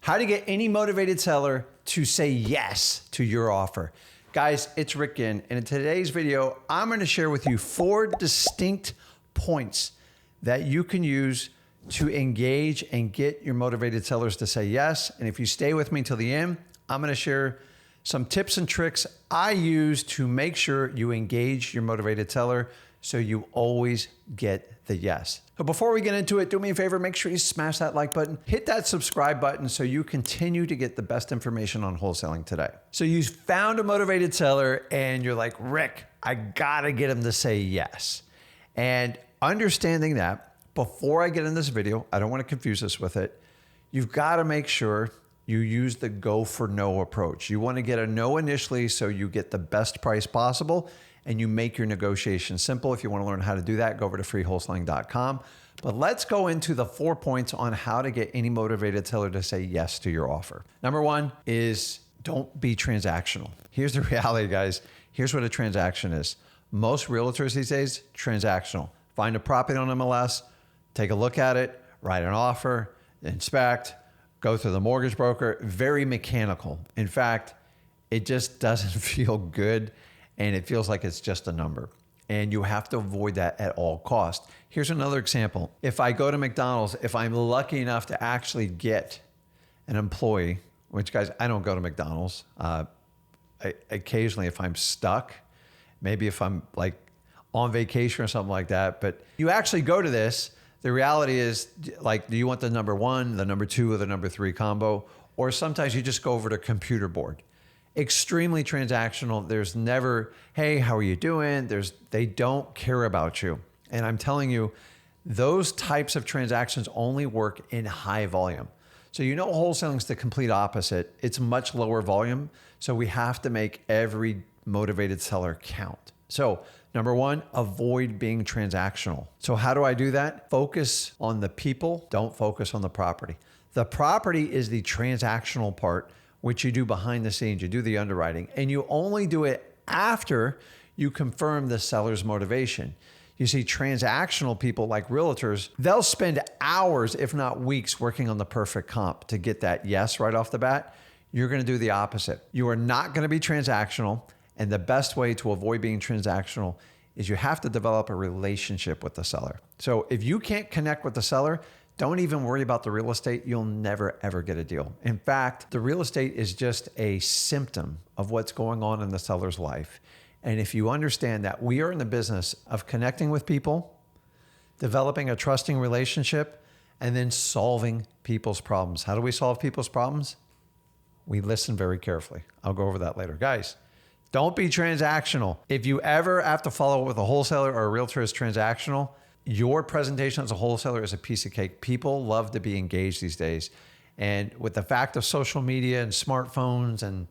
How to get any motivated seller to say yes to your offer. Guys, it's Rick Ginn, and in today's video, I'm going to share with you 4 distinct points that you can use to engage and get your motivated sellers to say yes. And if you stay with me till the end, I'm going to share some tips and tricks I use to make sure you engage your motivated seller so you always get the yes. So before we get into it, do me a favor, make sure you smash that like button, hit that subscribe button so you continue to get the best information on wholesaling today. So you found a motivated seller and you're like, Rick, I gotta get him to say yes. And understanding that, before I get in this video, I don't want to confuse us with it, you've got to make sure you use the go for no approach. You want to get a no initially so you get the best price possible and you make your negotiation simple. If you want to learn how to do that, go over to freewholesaling.com. But let's go into the 4 points on how to get any motivated seller to say yes to your offer. Number 1 is don't be transactional. Here's the reality, guys. Here's what a transaction is. Most realtors these days, transactional. Find a property on MLS, take a look at it, write an offer, inspect, go through the mortgage broker. Very mechanical. In fact, it just doesn't feel good and it feels like it's just a number. And you have to avoid that at all costs. Here's another example. If I go to McDonald's, if I'm lucky enough to actually get an employee, which guys, I don't go to McDonald's. Occasionally if I'm stuck, maybe if I'm like on vacation or something like that, but you actually go to this, the reality is like, do you want the number 1, the number 2, or the number 3 combo? Or sometimes you just go over to computer board. Extremely transactional. There's never, hey, how are you doing? They don't care about you. And I'm telling you, those types of transactions only work in high volume. So you know wholesaling is the complete opposite. It's much lower volume. So we have to make every motivated seller count. So number 1, avoid being transactional. So how do I do that? Focus on the people, don't focus on the property. The property is the transactional part, which you do behind the scenes. You do the underwriting, and you only do it after you confirm the seller's motivation. You see, transactional people like realtors, they'll spend hours, if not weeks, working on the perfect comp to get that yes right off the bat. You're going to do the opposite. You are not going to be transactional. And the best way to avoid being transactional is you have to develop a relationship with the seller. So if you can't connect with the seller, don't even worry about the real estate. You'll never, ever get a deal. In fact, the real estate is just a symptom of what's going on in the seller's life. And if you understand that we are in the business of connecting with people, developing a trusting relationship, and then solving people's problems. How do we solve people's problems? We listen very carefully. I'll go over that later. Guys, don't be transactional. If you ever have to follow up with a wholesaler or a realtor as transactional, your presentation as a wholesaler is a piece of cake. People love to be engaged these days. And with the fact of social media and smartphones and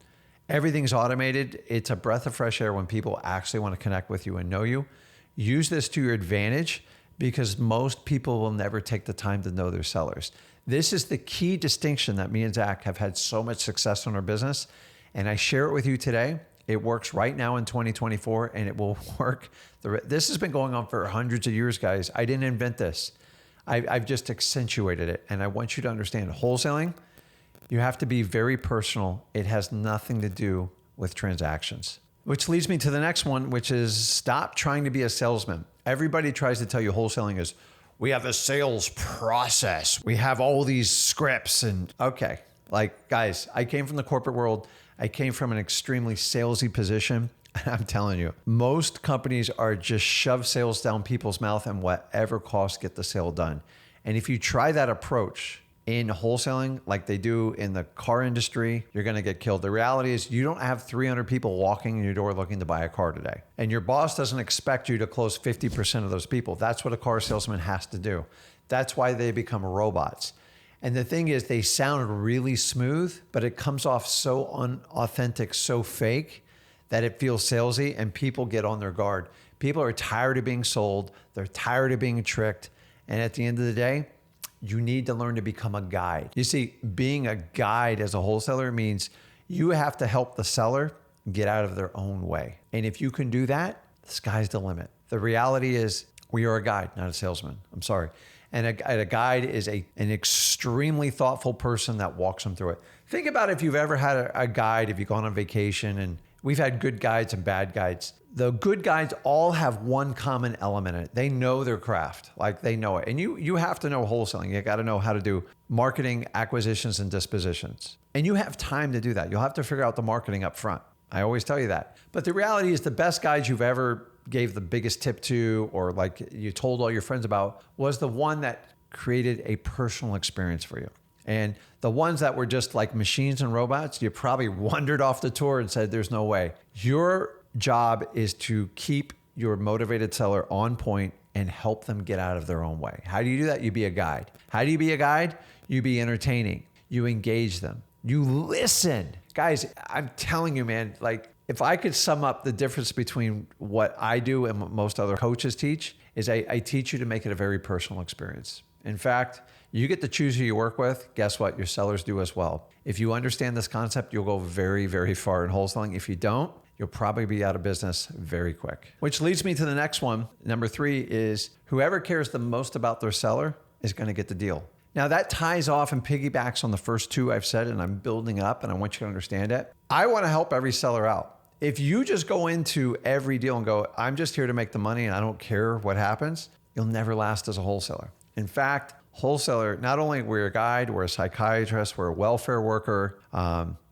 everything's automated, it's a breath of fresh air when people actually want to connect with you and know you. Use this to your advantage because most people will never take the time to know their sellers. This is the key distinction that me and Zach have had so much success in our business. And I share it with you today. It works right now in 2024 and it will work. This has been going on for hundreds of years, guys. I didn't invent this. I've just accentuated it. And I want you to understand wholesaling, you have to be very personal. It has nothing to do with transactions. Which leads me to the next one, which is stop trying to be a salesman. Everybody tries to tell you wholesaling is, we have a sales process. We have all these scripts and okay. Like guys, I came from the corporate world. I came from an extremely salesy position. And I'm telling you, most companies are just shove sales down people's mouth and whatever cost get the sale done. And if you try that approach in wholesaling like they do in the car industry, you're going to get killed. The reality is you don't have 300 people walking in your door looking to buy a car today. And your boss doesn't expect you to close 50% of those people. That's what a car salesman has to do. That's why they become robots. And the thing is, they sound really smooth, but it comes off so unauthentic, so fake that it feels salesy and people get on their guard. People are tired of being sold. They're tired of being tricked. And at the end of the day, you need to learn to become a guide. You see, being a guide as a wholesaler means you have to help the seller get out of their own way. And if you can do that, the sky's the limit. The reality is we are a guide, not a salesman. I'm sorry. And a guide is an extremely thoughtful person that walks them through it. Think about if you've ever had a guide, if you've gone on vacation, and we've had good guides and bad guides. The good guides all have one common element in it. They know their craft, like they know it. And you have to know wholesaling. You got to know how to do marketing, acquisitions, and dispositions. And you have time to do that. You'll have to figure out the marketing up front. I always tell you that. But the reality is the best guides you've ever gave the biggest tip to, or like you told all your friends about, was the one that created a personal experience for you. And the ones that were just like machines and robots, you probably wandered off the tour and said, there's no way. Your job is to keep your motivated seller on point and help them get out of their own way. How do you do that? You be a guide. How do you be a guide? You be entertaining. You engage them. You listen. Guys, I'm telling you, man, like if I could sum up the difference between what I do and what most other coaches teach, is I teach you to make it a very personal experience. In fact, you get to choose who you work with. Guess what? Your sellers do as well. If you understand this concept, you'll go very, very far in wholesaling. If you don't, you'll probably be out of business very quick. Which leads me to the next one. Number 3 is whoever cares the most about their seller is going to get the deal. Now that ties off and piggybacks on the first 2 I've said, and I'm building up and I want you to understand it. I want to help every seller out. If you just go into every deal and go, I'm just here to make the money and I don't care what happens, you'll never last as a wholesaler. In fact, wholesaler, not only we're a guide, we're a psychiatrist, we're a welfare worker.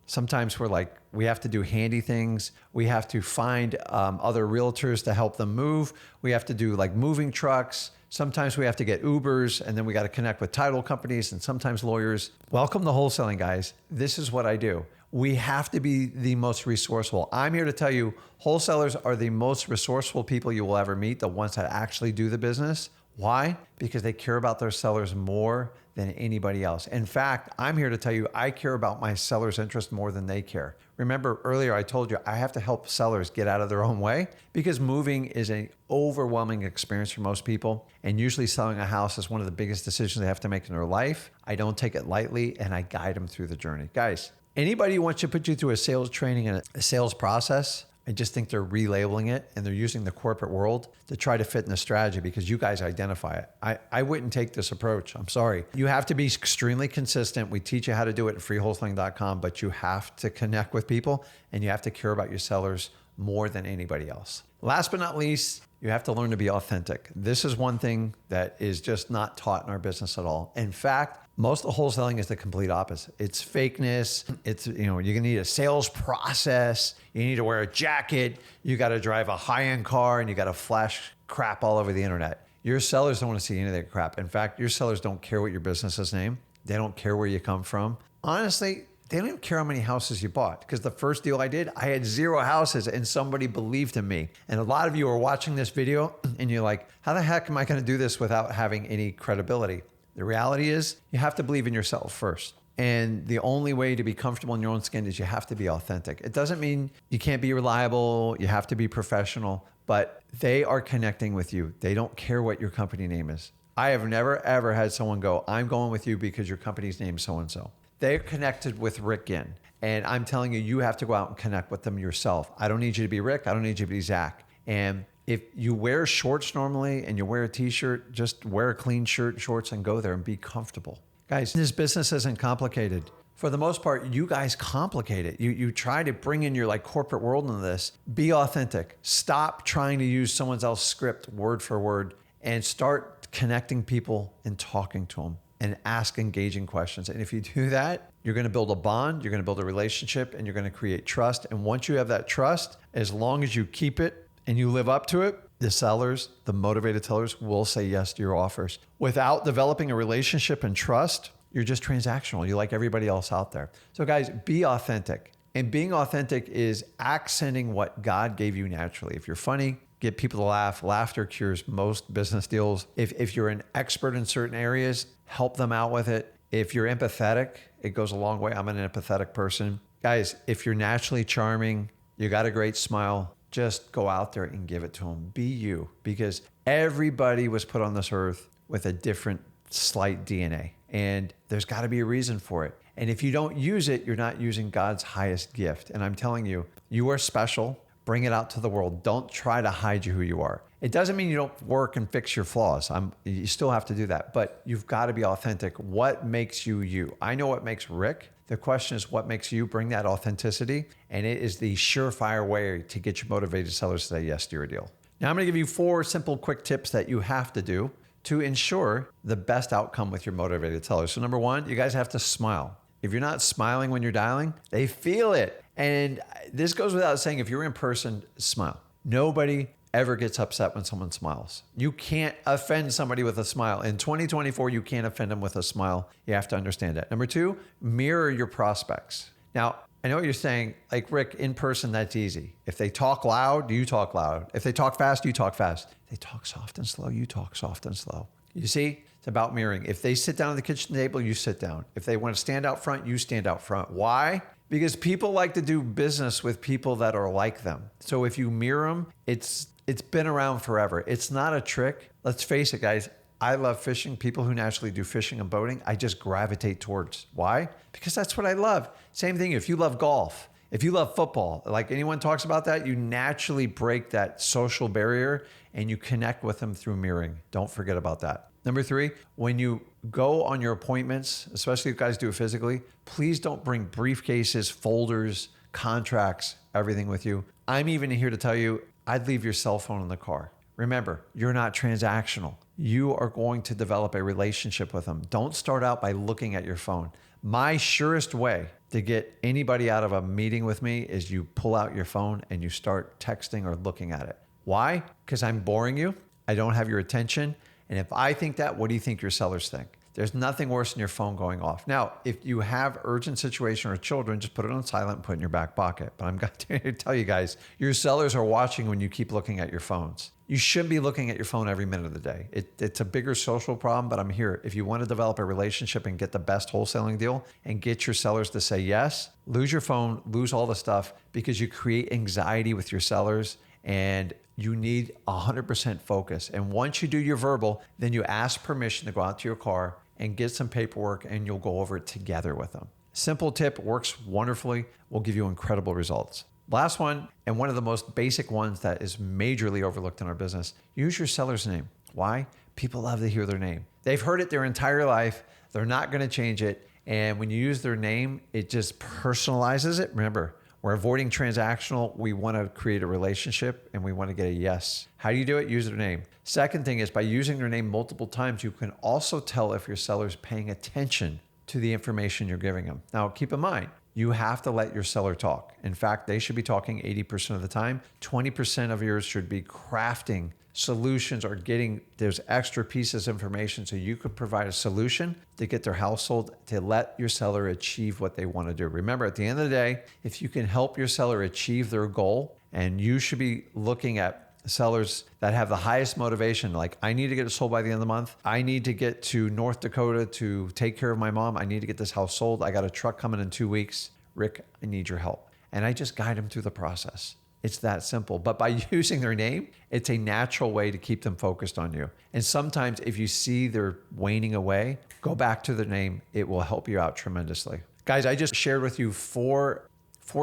Sometimes we have to do handy things. We have to find other realtors to help them move. We have to do like moving trucks. Sometimes we have to get Ubers, and then we got to connect with title companies and sometimes lawyers. Welcome to wholesaling, guys. This is what I do. We have to be the most resourceful. I'm here to tell you, wholesalers are the most resourceful people you will ever meet, the ones that actually do the business. Why? Because they care about their sellers more than anybody else. In fact, I'm here to tell you, I care about my sellers' interest more than they care. Remember earlier I told you I have to help sellers get out of their own way because moving is an overwhelming experience for most people. And usually selling a house is one of the biggest decisions they have to make in their life. I don't take it lightly and I guide them through the journey. Guys, anybody who wants to put you through a sales training and a sales process, I just think they're relabeling it and they're using the corporate world to try to fit in the strategy because you guys identify it. I wouldn't take this approach. I'm sorry. You have to be extremely consistent. We teach you how to do it at freewholesaling.com, but you have to connect with people and you have to care about your sellers more than anybody else. Last but not least, you have to learn to be authentic. This is one thing that is just not taught in our business at all. In fact, most of the wholesaling is the complete opposite. It's fakeness. It's, you're going to need a sales process. You need to wear a jacket. You got to drive a high-end car and you got to flash crap all over the internet. Your sellers don't want to see any of that crap. In fact, your sellers don't care what your business is named. They don't care where you come from. Honestly, they don't even care how many houses you bought because the first deal I did, I had 0 houses and somebody believed in me. And a lot of you are watching this video and you're like, how the heck am I going to do this without having any credibility? The reality is you have to believe in yourself first. And the only way to be comfortable in your own skin is you have to be authentic. It doesn't mean you can't be reliable. You have to be professional, but they are connecting with you. They don't care what your company name is. I have never, ever had someone go, I'm going with you because your company's name is so-and-so. They're connected with Rick Ginn. And I'm telling you, you have to go out and connect with them yourself. I don't need you to be Rick. I don't need you to be Zach. And if you wear shorts normally and you wear a t-shirt, just wear a clean shirt, shorts, and go there and be comfortable. Guys, this business isn't complicated. For the most part, you guys complicate it. You try to bring in your corporate world into this. Be authentic. Stop trying to use someone else's script word for word and start connecting people and talking to them and ask engaging questions. And if you do that, you're going to build a bond, you're going to build a relationship, and you're going to create trust. And once you have that trust, as long as you keep it, and you live up to it, the sellers, the motivated sellers will say yes to your offers. Without developing a relationship and trust, you're just transactional. You're like everybody else out there. So guys, be authentic. And being authentic is accenting what God gave you naturally. If you're funny, get people to laugh. Laughter cures most business deals. If you're an expert in certain areas, help them out with it. If you're empathetic, it goes a long way. I'm an empathetic person. Guys, if you're naturally charming, you got a great smile, just go out there and give it to them. Be you, because everybody was put on this earth with a different slight DNA, and there's got to be a reason for it. And if you don't use it, you're not using God's highest gift. And I'm telling you, you are special. Bring it out to the world. Don't try to hide who you are. It doesn't mean you don't work and fix your flaws. You still have to do that, but you've got to be authentic. What makes you you? I know what makes Rick. The question is, what makes you? Bring that authenticity, and it is the surefire way to get your motivated sellers to say yes to your deal. Now, I'm going to give you 4 simple, quick tips that you have to do to ensure the best outcome with your motivated sellers. So number 1, you guys have to smile. If you're not smiling when you're dialing, they feel it. And this goes without saying, if you're in person, smile. Nobody ever gets upset when someone smiles. You can't offend somebody with a smile. In 2024, you can't offend them with a smile. You have to understand that. Number 2, mirror your prospects. Now, I know what you're saying, like, Rick, in person, that's easy. If they talk loud, you talk loud. If they talk fast, you talk fast. If they talk soft and slow, you talk soft and slow. You see, it's about mirroring. If they sit down at the kitchen table, you sit down. If they want to stand out front, you stand out front. Why? Because people like to do business with people that are like them. So if you mirror them, it's been around forever. It's not a trick. Let's face it, guys. I love fishing. People who naturally do fishing and boating, I just gravitate towards. Why? Because that's what I love. Same thing if you love golf, if you love football, like anyone talks about that, you naturally break that social barrier and you connect with them through mirroring. Don't forget about that. Number 3, when you go on your appointments, especially if you guys do it physically, please don't bring briefcases, folders, contracts, everything with you. I'm even here to tell you, I'd leave your cell phone in the car. Remember, you're not transactional. You are going to develop a relationship with them. Don't start out by looking at your phone. My surest way to get anybody out of a meeting with me is you pull out your phone and you start texting or looking at it. Why? Because I'm boring you. I don't have your attention. And if I think that, what do you think your sellers think? There's nothing worse than your phone going off. Now, if you have urgent situation or children, just put it on silent and put it in your back pocket. But I'm going to tell you guys, your sellers are watching when you keep looking at your phones. You should be looking at your phone every minute of the day. It's a bigger social problem, but I'm here. If you want to develop a relationship and get the best wholesaling deal and get your sellers to say yes, lose your phone, lose all the stuff, because you create anxiety with your sellers and you need 100% focus. And once you do your verbal, then you ask permission to go out to your car and get some paperwork and you'll go over it together with them. Simple tip, works wonderfully, will give you incredible results. Last one, and one of the most basic ones that is majorly overlooked in our business, use your seller's name. Why? People love to hear their name. They've heard it their entire life. They're not going to change it. And when you use their name, it just personalizes it. Remember, we're avoiding transactional. We want to create a relationship and we want to get a yes. How do you do it? Use their name. Second thing is by using their name multiple times, you can also tell if your seller's paying attention to the information you're giving them. Now, keep in mind, you have to let your seller talk. In fact, they should be talking 80% of the time. 20% of yours should be crafting solutions or getting those extra pieces of information so you could provide a solution to get their household to let your seller achieve what they want to do. Remember, at the end of the day, if you can help your seller achieve their goal, and you should be looking at sellers that have the highest motivation, like I need to get it sold by the end of the month. I need to get to North Dakota to take care of my mom. I need to get this house sold. I got a truck coming in 2 weeks. Rick, I need your help. And I just guide them through the process. It's that simple. But by using their name, it's a natural way to keep them focused on you. And sometimes if you see they're waning away, go back to their name. It will help you out tremendously. Guys, I just shared with you four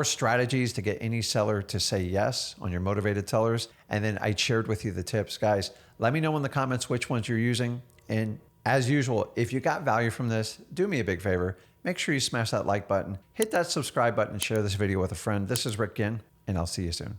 strategies to get any seller to say yes on your motivated sellers. And then I shared with you the tips. Guys, let me know in the comments which ones you're using. And as usual, if you got value from this, do me a big favor. Make sure you smash that like button, hit that subscribe button, and share this video with a friend. This is Rick Ginn, and I'll see you soon.